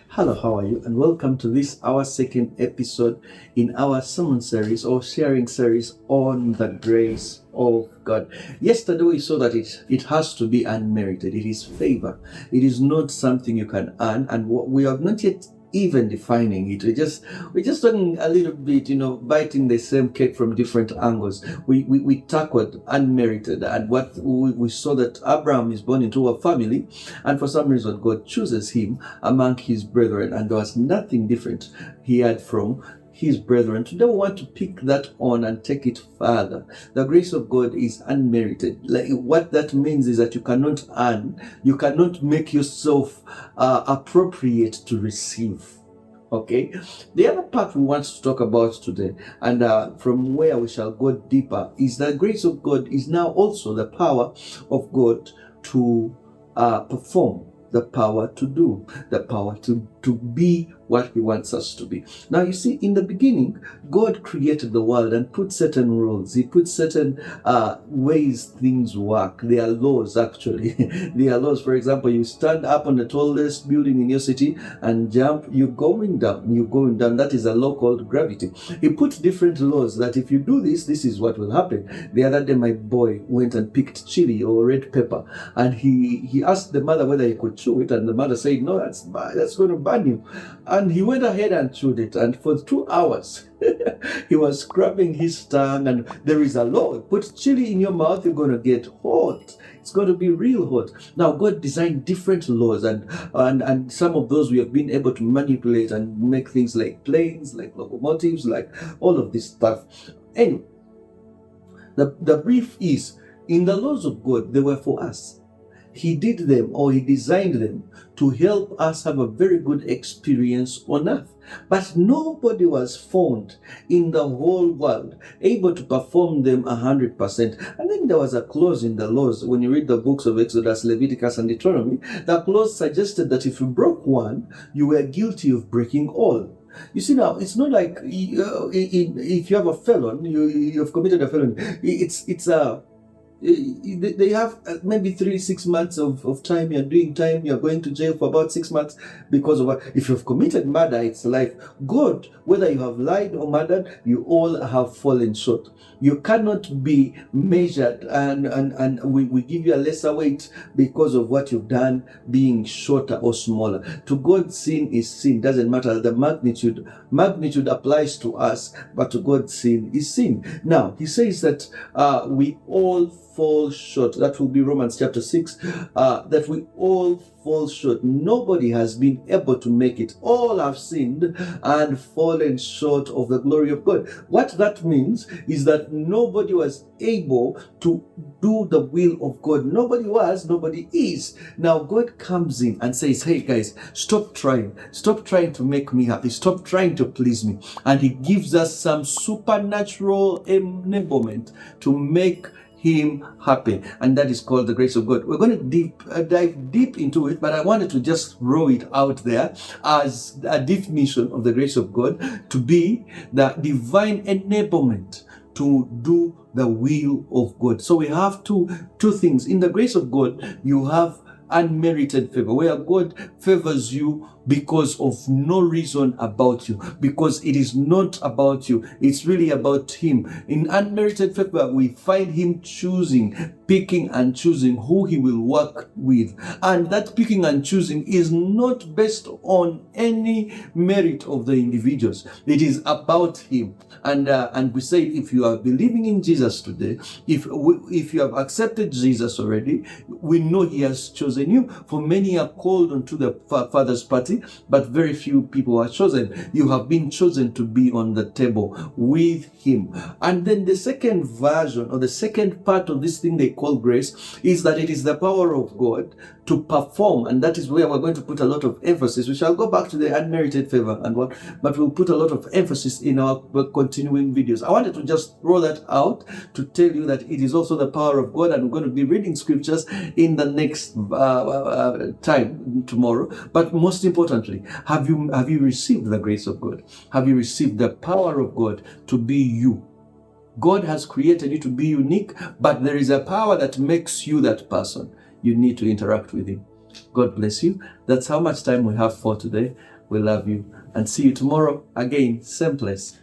Hello, how are you? And welcome to this, our second episode in our sermon series or sharing series on the grace of God. Yesterday we saw that it has to be unmerited. It is favor. It is not something you can earn, and we have not yet even defining it. We're just talking a little bit, biting the same cake from different angles. We tackled unmerited, and what we saw that Abraham is born into a family, and for some reason God chooses him among his brethren, and there was nothing different he had from his brethren. Today we want to pick that on and take it further. The grace of God is unmerited. Like, what that means is that you cannot earn, you cannot make yourself appropriate to receive. Okay, the other part we want to talk about today, and from where we shall go deeper, is that grace of God is now also the power of God to perform, the power to do, the power to be what He wants us to be. Now, you see, in the beginning, God created the world and put certain rules. He put certain ways things work. There are laws, actually. There are laws. For example, you stand up on the tallest building in your city and jump, you're going down. You're going down. That is a law called gravity. He put different laws that if you do this, this is what will happen. The other day, my boy went and picked chili or red pepper, and he asked the mother whether he could chew it, and the mother said, "No, that's going to burn you." And he went ahead and chewed it, and for 2 hours he was scrubbing his tongue. And there is a law: put chili in your mouth, you're going to get hot. It's going to be real hot. Now, God designed different laws, and some of those we have been able to manipulate and make things like planes, like locomotives, like all of this stuff. Anyway, the brief is, in the laws of God, they were for us. He did them, or He designed them, to help us have a very good experience on earth. But nobody was found in the whole world able to perform them 100%. And then there was a clause in the laws. When you read the books of Exodus, Leviticus, and Deuteronomy, the clause suggested that if you broke one, you were guilty of breaking all. You see, now it's not like if you have a felon, you've committed a felony. They have maybe 3-6 months of time. You're doing time, you're going to jail for about 6 months because of what? If you've committed murder, it's life. God, whether you have lied or murdered, you all have fallen short. You cannot be measured, and we give you a lesser weight because of what you've done, being shorter or smaller. To God, sin is sin. Doesn't matter the magnitude. Magnitude applies to us, but to God, sin is sin. Now, He says that we all fall short. That will be Romans chapter 6. That we all fall short. Nobody has been able to make it. All have sinned and fallen short of the glory of God. What that means is that nobody was able to do the will of God. Nobody is. Now God comes in and says, "Hey guys, stop trying to make me happy, stop trying to please me." And He gives us some supernatural enablement to make Him happy, and that is called the grace of God. We're going to dive deep into it, but I wanted to just throw it out there as a definition of the grace of God to be the divine enablement to do the will of God. So we have two things. In the grace of God, you have unmerited favor, where God favors you because of no reason about you, because it is not about you, it's really about Him. In unmerited favor, we find Him picking and choosing who He will work with, and that picking and choosing is not based on any merit of the individuals. It is about Him. And we say, if you are believing in Jesus today, if you have accepted Jesus already, we know He has chosen you. For many are called unto the Father's party, but very few people are chosen. You have been chosen to be on the table with Him. And then the second version, or the second part of this thing they call grace, is that it is the power of God to perform, and that is where we're going to put a lot of emphasis. We shall go back to the unmerited favor and what, but we'll put a lot of emphasis in our continuing videos. I wanted to just throw that out to tell you that it is also the power of God, and we're going to be reading scriptures in the next time tomorrow. But most importantly, have you received the grace of God? Have you received the power of God to be you? God has created you to be unique, but there is a power that makes you that person. You need to interact with Him. God bless you. That's how much time we have for today. We love you and see you tomorrow again, same place.